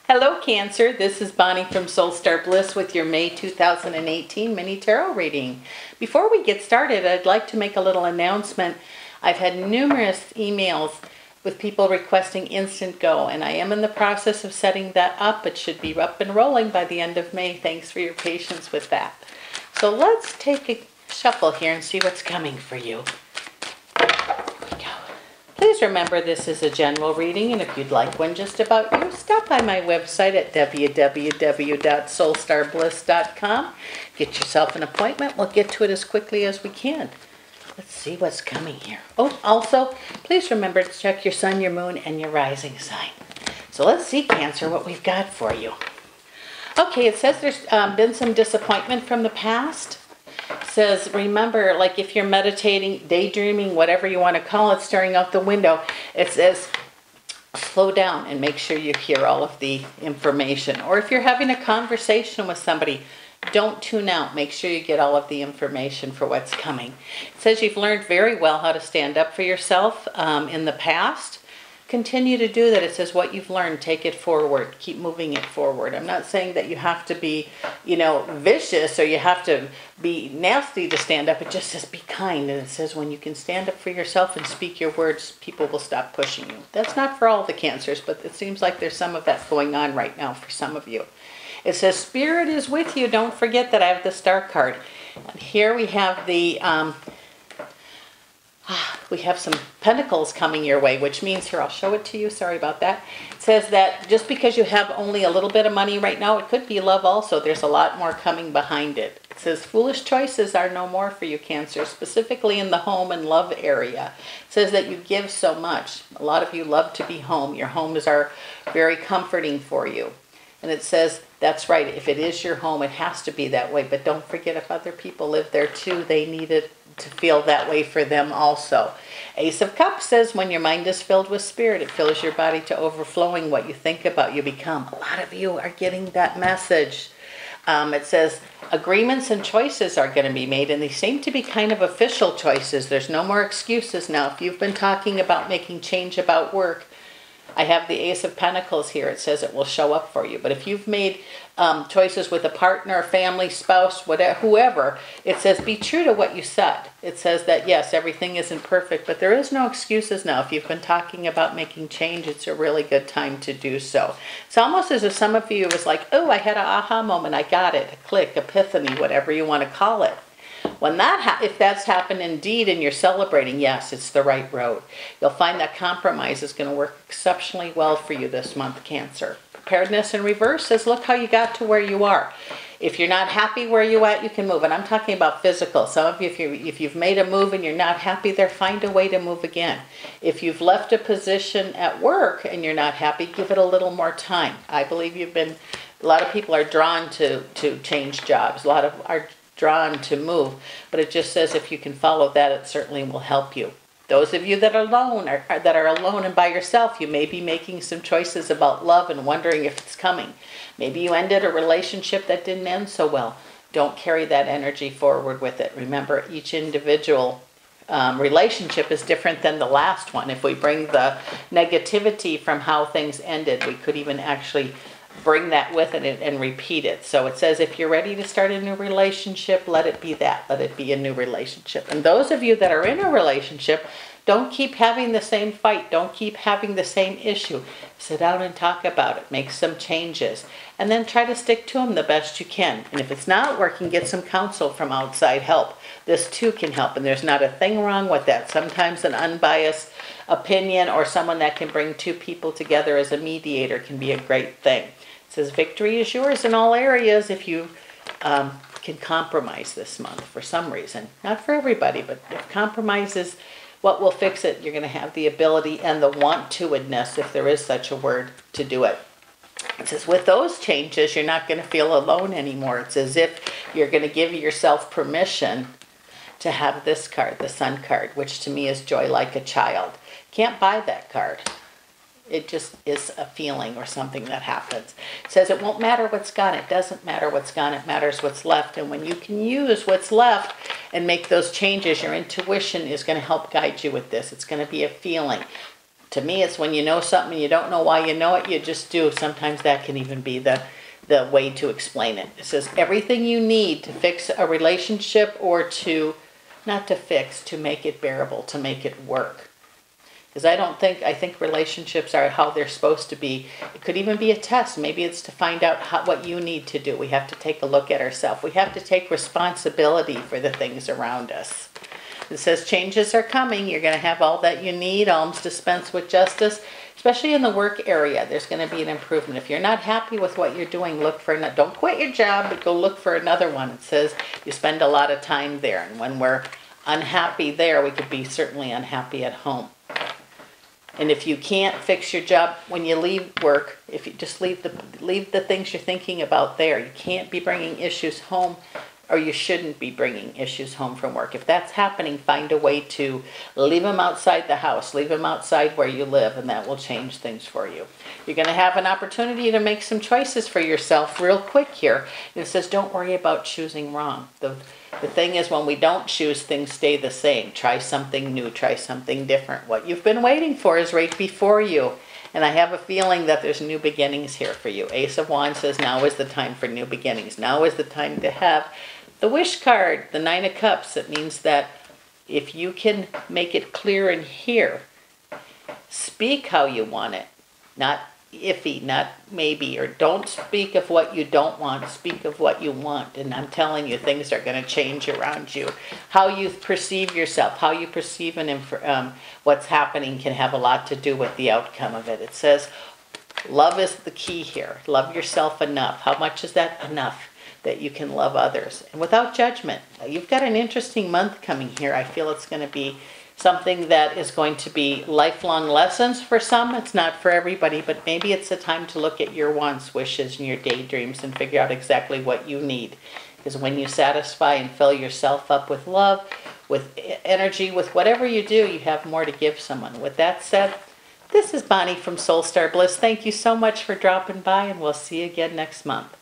Hello Cancer, this is Bonnie from Soulstarbliss with your May 2018 mini tarot reading. Before we get started, I'd like to make a little announcement. I've had numerous emails with people requesting instant go, and I am in the process of setting that up. It should be up and rolling by the end of May. Thanks for your patience with that. So let's take a shuffle here and see what's coming for you. Please remember this is a general reading, and if you'd like one just about you, stop by my website at www.soulstarbliss.com. Get yourself an appointment. We'll get to it as quickly as we can. Let's see what's coming here. Oh, also, please remember to check your sun, your moon, and your rising sign. So let's see, Cancer, what we've got for you. Okay, it says there's been some disappointment from the past. Says, remember, like if you're meditating, daydreaming, whatever you want to call it, staring out the window, it says slow down and make sure you hear all of the information. Or if you're having a conversation with somebody, don't tune out. Make sure you get all of the information for what's coming. It says you've learned very well how to stand up for yourself in the past. Continue to do that. It says what you've learned, take it forward. Keep moving it forward. I'm not saying that you have to be, vicious or you have to be nasty to stand up. It just says be kind. And it says when you can stand up for yourself and speak your words, people will stop pushing you. That's not for all the Cancers, but it seems like there's some of that going on right now for some of you. It says Spirit is with you. Don't forget that I have the Star card. And here we have the... we have some pentacles coming your way, which means, here, I'll show it to you. Sorry about that. It says that just because you have only a little bit of money right now, it could be love also. There's a lot more coming behind it. It says foolish choices are no more for you, Cancer, specifically in the home and love area. It says that you give so much. A lot of you love to be home. Your homes are very comforting for you. And it says, that's right, if it is your home, it has to be that way. But don't forget, if other people live there too, they need it to feel that way for them also. Ace of Cups says when your mind is filled with spirit, it fills your body to overflowing. What you think about, you become. A lot of you are getting that message. It says agreements and choices are going to be made, and they seem to be kind of official choices. There's no more excuses now. If you've been talking about making change about work, I have the Ace of Pentacles here. It says it will show up for you. But if you've made choices with a partner, family, spouse, whatever, whoever, it says be true to what you said. It says that, yes, everything isn't perfect, but there is no excuses now. If you've been talking about making change, it's a really good time to do so. It's almost as if some of you was like, oh, I had an aha moment. I got it. A click, epiphany, whatever you want to call it. When if that's happened indeed and you're celebrating, yes, it's the right road. You'll find that compromise is going to work exceptionally well for you this month, Cancer. Preparedness in reverse says, look how you got to where you are. If you're not happy where you're at, you can move. And I'm talking about physical. Some of you, if you've made a move and you're not happy there, find a way to move again. If you've left a position at work and you're not happy, give it a little more time. I believe a lot of people are drawn to change jobs. A lot of are drawn to move, but it just says if you can follow that, it certainly will help you. Those of you that are alone, and by yourself, you may be making some choices about love and wondering if it's coming. Maybe you ended a relationship that didn't end so well. Don't carry that energy forward with it. Remember, each individual relationship is different than the last one. If we bring the negativity from how things ended, we could even actually bring that with it and repeat it. So it says if you're ready to start a new relationship, let it be that. Let it be a new relationship. And those of you that are in a relationship, don't keep having the same fight. Don't keep having the same issue. Sit down and talk about it. Make some changes. And then try to stick to them the best you can. And if it's not working, get some counsel from outside help. This too can help. And there's not a thing wrong with that. Sometimes an unbiased opinion or someone that can bring two people together as a mediator can be a great thing. It says victory is yours in all areas if you can compromise this month for some reason. Not for everybody, but if compromise is what will fix it, you're going to have the ability and the want-to-edness, if there is such a word, to do it. It says with those changes, you're not going to feel alone anymore. It's as if you're going to give yourself permission to have this card, the Sun card, which to me is joy like a child. Can't buy that card. It just is a feeling or something that happens. It says it won't matter what's gone. It doesn't matter what's gone. It matters what's left. And when you can use what's left and make those changes, your intuition is going to help guide you with this. It's going to be a feeling. To me, it's when you know something and you don't know why you know it, you just do. Sometimes that can even be the way to explain it. It says everything you need to fix a relationship or to, not to fix, to make it bearable, to make it work. Because I think relationships are how they're supposed to be. It could even be a test. Maybe it's to find out what you need to do. We have to take a look at ourselves. We have to take responsibility for the things around us. It says changes are coming. You're going to have all that you need. Alms dispense with justice. Especially in the work area, there's going to be an improvement. If you're not happy with what you're doing, look for another. Don't quit your job, but go look for another one. It says you spend a lot of time there. And when we're unhappy there, we could be certainly unhappy at home. And if you can't fix your job when you leave work, if you just leave the things you're thinking about there, you can't be bringing issues home, or you shouldn't be bringing issues home from work. If that's happening, find a way to leave them outside the house, leave them outside where you live, and that will change things for you. You're going to have an opportunity to make some choices for yourself real quick here. And it says don't worry about choosing wrong. The thing is, when we don't choose, things stay the same. Try something new, try something different. What you've been waiting for is right before you. And I have a feeling that there's new beginnings here for you. Ace of Wands says now is the time for new beginnings. Now is the time to have the wish card, the Nine of Cups. It means that if you can make it clear in here, speak how you want it. Not iffy, not maybe, or don't speak of what you don't want, speak of what you want. And I'm telling you, things are going to change around you. How you perceive yourself, how you perceive what's happening can have a lot to do with the outcome of it. It says love is the key here. Love yourself enough. How much is that enough that you can love others? And without judgment. You've got an interesting month coming here. I feel it's going to be something that is going to be lifelong lessons for some. It's not for everybody, but maybe it's a time to look at your wants, wishes, and your daydreams and figure out exactly what you need. Because when you satisfy and fill yourself up with love, with energy, with whatever you do, you have more to give someone. With that said, this is Bonnie from Soulstarbliss. Thank you so much for dropping by, and we'll see you again next month.